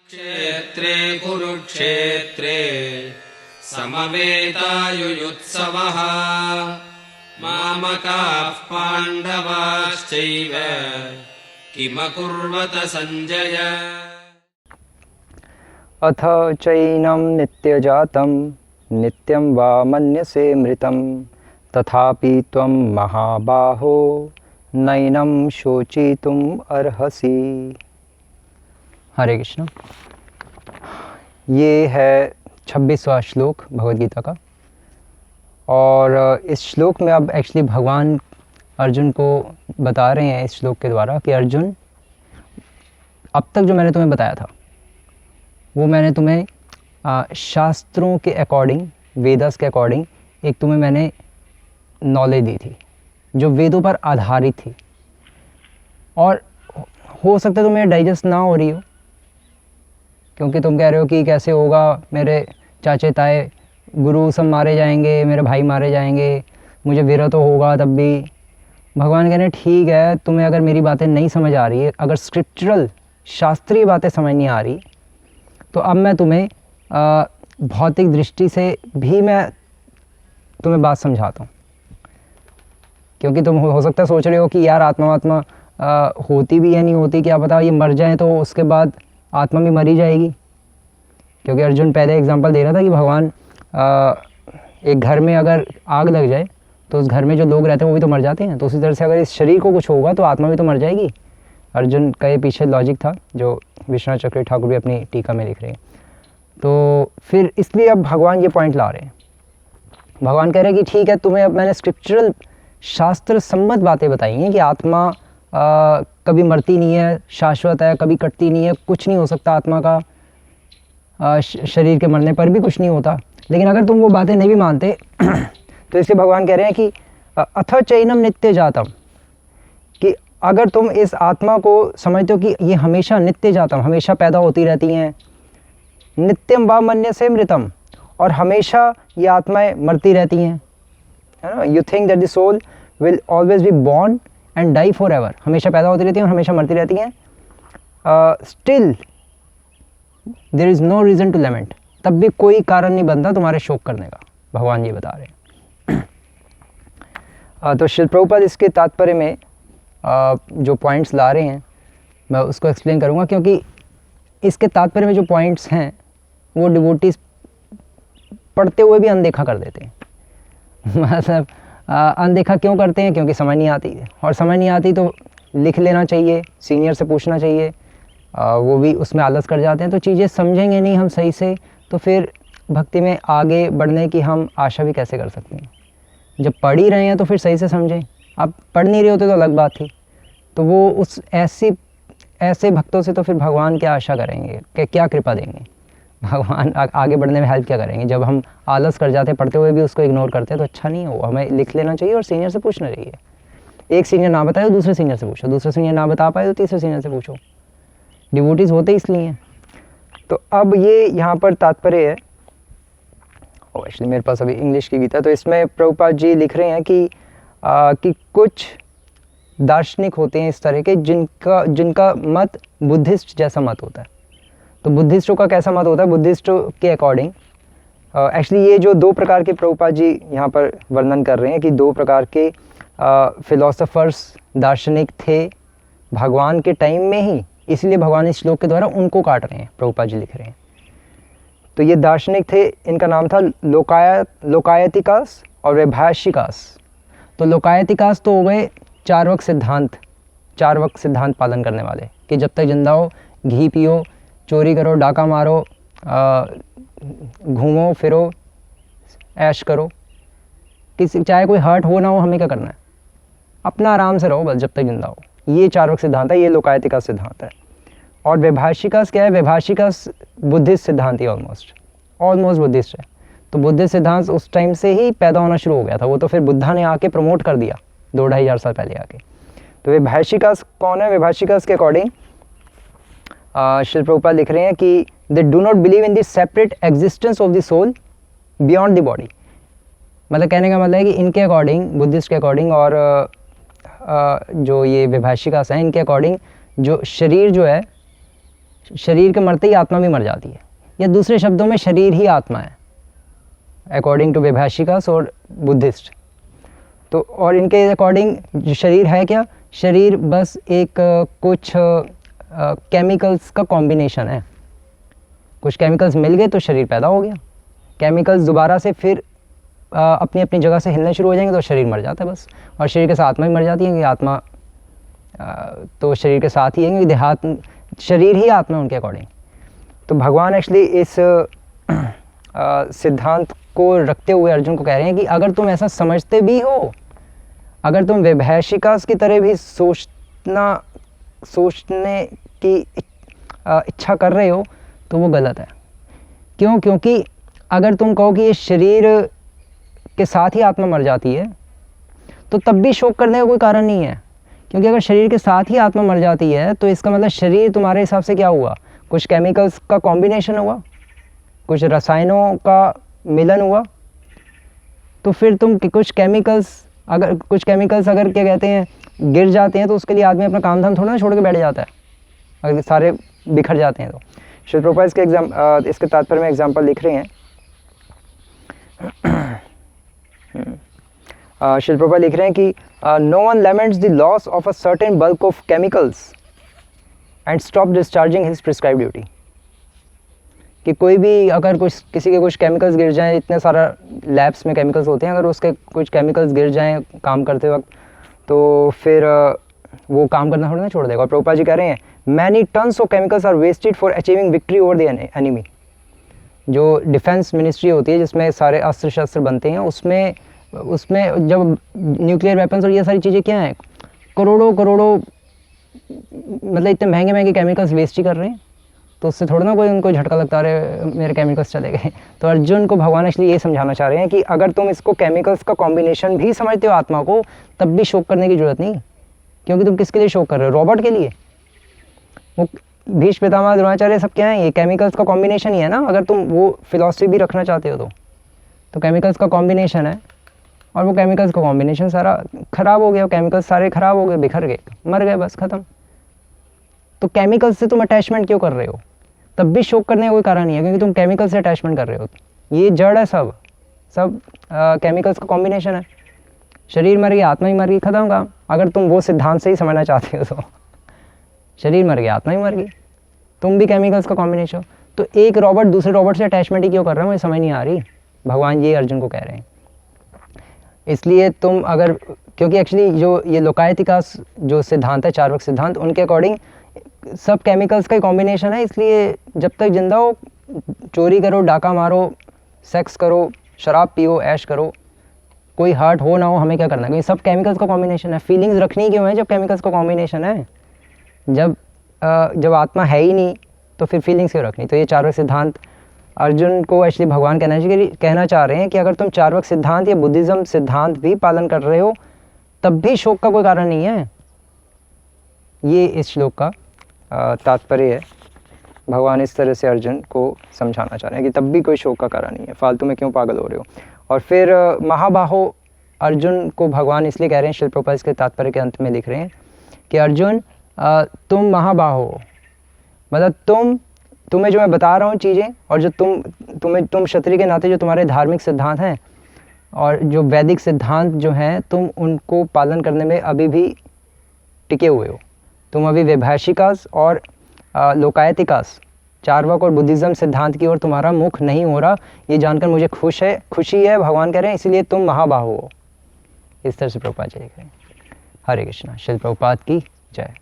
क्षेत्रे कुरुक्षेत्रे समवेतायुयुत्सवः मामकाः पाण्डवाश्चैव किमकुर्वत सञ्जय। अथ चैनं नित्यजातं नित्यं वा मन्यसे मृतं तथापि त्वं महाबाहो नैनं शोचितुम् अर्हसि। हरे कृष्ण। ये है 26वां श्लोक भगवद गीता का, और इस श्लोक में अब एक्चुअली भगवान अर्जुन को बता रहे हैं इस श्लोक के द्वारा कि अर्जुन, अब तक जो मैंने तुम्हें बताया था वो मैंने तुम्हें शास्त्रों के अकॉर्डिंग, वेदास के अकॉर्डिंग एक तुम्हें मैंने नॉलेज दी थी जो वेदों पर आधारित थी, और हो सकता है तुम्हें डाइजेस्ट ना हो रही हो, क्योंकि तुम कह रहे हो कि कैसे होगा, मेरे चाचे ताए गुरु सब मारे जाएंगे, मेरे भाई मारे जाएंगे, मुझे विरह तो होगा तब भी। भगवान कह रहे हैं ठीक है, तुम्हें अगर मेरी बातें नहीं समझ आ रही है, अगर स्क्रिप्चरल शास्त्रीय बातें समझ नहीं आ रही, तो अब मैं तुम्हें भौतिक दृष्टि से भी मैं तुम्हें बात समझाता हूँ। क्योंकि तुम हो सकता है सोच रहे हो कि यार आत्मा होती भी है नहीं होती, क्या पता ये मर जाए तो उसके बाद आत्मा भी मरी जाएगी। क्योंकि अर्जुन पहले एग्जांपल दे रहा था कि भगवान एक घर में अगर आग लग जाए तो उस घर में जो लोग रहते हैं वो भी तो मर जाते हैं, तो उसी तरह से अगर इस शरीर को कुछ होगा तो आत्मा भी तो मर जाएगी। अर्जुन का ये पीछे लॉजिक था जो विश्वनाथ चक्रवर्ती ठाकुर भी अपनी टीका में लिख रहे हैं। तो फिर इसलिए अब भगवान ये पॉइंट ला रहे हैं। भगवान कह रहे हैं कि ठीक है, तुम्हें अब मैंने स्क्रिप्चरल शास्त्र सम्मत बातें बताई हैं कि आत्मा कभी मरती नहीं है, शाश्वत है, कभी कटती नहीं है, कुछ नहीं हो सकता आत्मा का, शरीर के मरने पर भी कुछ नहीं होता। लेकिन अगर तुम वो बातें नहीं भी मानते तो इसलिए भगवान कह रहे हैं कि अथ चैनम नित्य जातम, कि अगर तुम इस आत्मा को समझते हो कि ये हमेशा नित्य जातम, हमेशा पैदा होती रहती हैं, नित्यम वा मन्यसे मृतम, और हमेशा ये आत्माएं मरती रहती हैं, है ना। You think that the soul will always be born and die forever, हमेशा पैदा होती रहती हैं और हमेशा मरती रहती हैं। Still there is no reason to lament, तब भी कोई कारण नहीं बनता तुम्हारे शोक करने का, भगवान ये बता रहे हैं। तो श्रील प्रभुपाद इसके तात्पर्य में जो पॉइंट्स ला रहे हैं मैं उसको एक्सप्लेन करूँगा, क्योंकि इसके तात्पर्य में जो पॉइंट्स हैं वो डिवोटीज पढ़ते हुए भी अनदेखा कर देते हैं। मतलब अनदेखा क्यों करते हैं? क्योंकि समझ नहीं आती, और समझ नहीं आती तो लिख लेना चाहिए, सीनियर से पूछना चाहिए, वो भी उसमें आलस कर जाते हैं। तो चीज़ें समझेंगे नहीं हम सही से तो फिर भक्ति में आगे बढ़ने की हम आशा भी कैसे कर सकते हैं। जब पढ़ ही रहे हैं तो फिर सही से समझें। आप पढ़ नहीं रहे होते तो अलग बात थी। तो वो उस ऐसे भक्तों से तो फिर भगवान क्या आशा करेंगे, कि क्या कृपा देंगे भगवान, आगे बढ़ने में हेल्प क्या करेंगे। जब हम आलस कर जाते हैं, पढ़ते हुए भी उसको इग्नोर करते हैं, तो अच्छा नहीं हो। हमें लिख लेना चाहिए और सीनियर से पूछना चाहिए। एक सीनियर ना बताए तो दूसरे सीनियर से पूछो, दूसरे सीनियर ना बता पाए तो तीसरे सीनियर से पूछो। डिवोटीज होते इसलिए हैं। तो अब ये यहाँ पर तात्पर्य है, एक्चुअली मेरे पास अभी इंग्लिश की गीता, तो इसमें प्रभुपाद जी लिख रहे हैं कि कुछ दार्शनिक होते हैं इस तरह के जिनका मत बुद्धिस्ट जैसा मत होता है। तो बुद्धिस्टों का कैसा मत होता है? बुद्धिस्टों के अकॉर्डिंग एक्चुअली ये जो दो प्रकार के प्रभुपाद जी यहाँ पर वर्णन कर रहे हैं कि दो प्रकार के फिलोसोफर्स, दार्शनिक थे भगवान के टाइम में ही, इसलिए भगवान इस श्लोक के द्वारा उनको काट रहे हैं, प्रभुपाद जी लिख रहे हैं। तो ये दार्शनिक थे, इनका नाम था लोकायतिकास और वैभाषिकास। तो लोकायतिकास तो हो गए चार वक्त सिद्धांत पालन करने वाले, कि जब तक जिंदा हो घी पियो, चोरी करो, डाका मारो, घूमो फिरो, ऐश करो, किसी चाहे कोई हर्ट हो ना हो, हमें क्या करना है, अपना आराम से रहो बस जब तक जिंदा हो। ये चार वक्त सिद्धांत है, ये लोकायतिका सिद्धांत है। और वैभाषिकास क्या है? वैभाषिकास बुद्धिस्ट सिद्धांत ही ऑलमोस्ट बुद्धिस्ट है। तो बुद्धिस्ट सिद्धांत उस टाइम से ही पैदा होना शुरू हो गया था, वो तो फिर बुद्धा ने आके प्रमोट कर दिया 2-2,500 साल पहले आके। तो वैभाषिकास कौन है? वैभाषिकास के अकॉर्डिंग श्री प्रभुपाद लिख रहे हैं कि they do not believe in the separate existence of the soul beyond the body. मतलब कहने का मतलब है कि इनके अकॉर्डिंग, बुद्धिस्ट के अकॉर्डिंग और जो ये वैभाषिकास हैं, इनके अकॉर्डिंग जो शरीर जो है, शरीर के मरते ही आत्मा भी मर जाती है, या दूसरे शब्दों में शरीर ही आत्मा है अकॉर्डिंग टू वैभाषिकास और बुद्धिस्ट। तो और इनके अकॉर्डिंग जो शरीर है क्या, शरीर बस एक कुछ केमिकल्स का कॉम्बिनेशन है। कुछ केमिकल्स मिल गए तो शरीर पैदा हो गया, केमिकल्स दोबारा से फिर अपनी अपनी जगह से हिलने शुरू हो जाएंगे तो शरीर मर जाता है बस। और शरीर के साथ आत्मा भी मर जाती है, कि आत्मा तो शरीर के साथ ही है, देहात्म शरीर ही आत्मा है उनके अकॉर्डिंग। तो भगवान एक्चुअली इस सिद्धांत को रखते हुए अर्जुन को कह रहे हैं कि अगर तुम ऐसा समझते भी हो, अगर तुम वैभाषिकास की तरह भी सोचने की इच्छा कर रहे हो तो वो गलत है। क्यों? क्योंकि अगर तुम कहो कि ये शरीर के साथ ही आत्मा मर जाती है तो तब भी शोक करने का कोई कारण नहीं है। क्योंकि अगर शरीर के साथ ही आत्मा मर जाती है तो इसका मतलब शरीर तुम्हारे हिसाब से क्या हुआ, कुछ केमिकल्स का कॉम्बिनेशन हुआ, कुछ रसायनों का मिलन हुआ। तो फिर तुम कुछ केमिकल्स अगर क्या कहते हैं गिर जाते हैं तो उसके लिए आदमी अपना काम धाम थोड़ा ना छोड़ के बैठ जाता है, अगर सारे बिखर जाते हैं तो। श्रील प्रभुपाद इसके तात्पर्य में एग्जाम्पल लिख रहे हैं। श्रील प्रभुपाद लिख रहे हैं कि no one laments the loss of a certain bulk of chemicals and stop discharging his prescribe duty. कि कोई भी अगर किसी के कुछ केमिकल्स गिर जाएं, इतने सारा लैब्स में केमिकल्स होते हैं, अगर उसके कुछ केमिकल्स गिर जाएं काम करते वक्त तो फिर वो काम करना थोड़ा ना छोड़ देगा। और प्रभुपाद जी कह रहे हैं many tons of chemicals are wasted for achieving victory over the enemy. जो डिफेंस मिनिस्ट्री होती है जिसमें सारे अस्त्र शस्त्र बनते हैं, उसमें जब न्यूक्लियर वेपन्स और ये सारी चीज़ें क्या हैं, करोड़ों मतलब इतने महंगे महंगे केमिकल्स वेस्ट ही कर रहे हैं, तो उससे थोड़ा ना कोई उनको झटका लगता रहे मेरे केमिकल्स चले गए। तो अर्जुन को भगवान एक्चुअली ये समझाना चाह रहे हैं कि अगर तुम इसको केमिकल्स का कॉम्बिनेशन भी समझते हो आत्मा को, तब भी शोक करने की जरूरत नहीं। क्योंकि तुम किसके लिए शोक कर रहे हो, रॉबर्ट के लिए? वो भीष्म पितामह द्रोणाचार्य सब क्या है, ये केमिकल्स का कॉम्बिनेशन ही है ना। अगर तुम वो फिलॉसफी भी रखना चाहते हो तो केमिकल्स का कॉम्बिनेशन है, और वो केमिकल्स का कॉम्बिनेशन सारा ख़राब हो गया, केमिकल्स सारे ख़राब हो गए, बिखर गए, मर गए, बस ख़त्म। तो केमिकल्स से तुम अटैचमेंट क्यों कर रहे हो? तब भी शोक करने का कोई कारण नहीं है, क्योंकि तुम केमिकल से अटैचमेंट कर रहे हो। ये जड़ है, सब केमिकल्स का कॉम्बिनेशन है। शरीर मर गया, आत्मा ही मर गई, खत्म काम। अगर तुम वो सिद्धांत से ही समझना चाहते हो तो शरीर मर गया, आत्मा ही मर गई, तुम भी केमिकल्स का कॉम्बिनेशन हो। तो एक रॉबर्ट दूसरे रॉबर्ट से अटैचमेंट ही क्यों कर रहा है, मुझे समझ नहीं आ रही। भगवान ये अर्जुन को कह रहे हैं। इसलिए तुम अगर, क्योंकि एक्चुअली जो ये लोकायतिकास जो सिद्धांत है, चार्वक सिद्धांत, उनके अकॉर्डिंग सब केमिकल्स का ही कॉम्बिनेशन है। इसलिए जब तक जिंदा हो, चोरी करो, डाका मारो, सेक्स करो, शराब पियो, ऐश करो, कोई हर्ट हो ना हो, हमें क्या करना है, क्योंकि सब केमिकल्स का कॉम्बिनेशन है। फीलिंग्स रखनी क्यों है जब केमिकल्स का कॉम्बिनेशन है? जब आत्मा है ही नहीं तो फिर फीलिंग्स क्यों रखनी? तो ये चार्वक सिद्धांत अर्जुन को एक्चुअली भगवान कहना चाह रहे हैं कि अगर तुम चार्वक सिद्धांत या बुद्धिज़्म सिद्धांत भी पालन कर रहे हो, तब भी शोक का कोई कारण नहीं है। ये इस श्लोक का तात्पर्य है। भगवान इस तरह से अर्जुन को समझाना चाह रहे हैं कि तब भी कोई शोक का कारण नहीं है, फालतू में क्यों पागल हो रहे हो। और फिर महाबाहो अर्जुन को भगवान इसलिए कह रहे हैं, श्रील प्रभुपाद इसके तात्पर्य के अंत में लिख रहे हैं कि अर्जुन तुम महाबाहो हो, मतलब तुम्हें जो मैं बता रहा हूँ चीज़ें, और जो तुम क्षत्रिय के नाते जो तुम्हारे धार्मिक सिद्धांत हैं और जो वैदिक सिद्धांत जो हैं, तुम उनको पालन करने में अभी भी टिके हुए हो। तुम अभी वैभाषिकास और लोकायतिकास, चार्वक और बुद्धिज़्म सिद्धांत की ओर तुम्हारा मुख नहीं हो रहा। ये जानकर मुझे खुशी है, भगवान कह रहे हैं, इसीलिए तुम महाबाहो हो। इस तरह से प्रभुपाद जी लिख रहे हैं। हरे कृष्णा। श्रील प्रभुपाद की जय।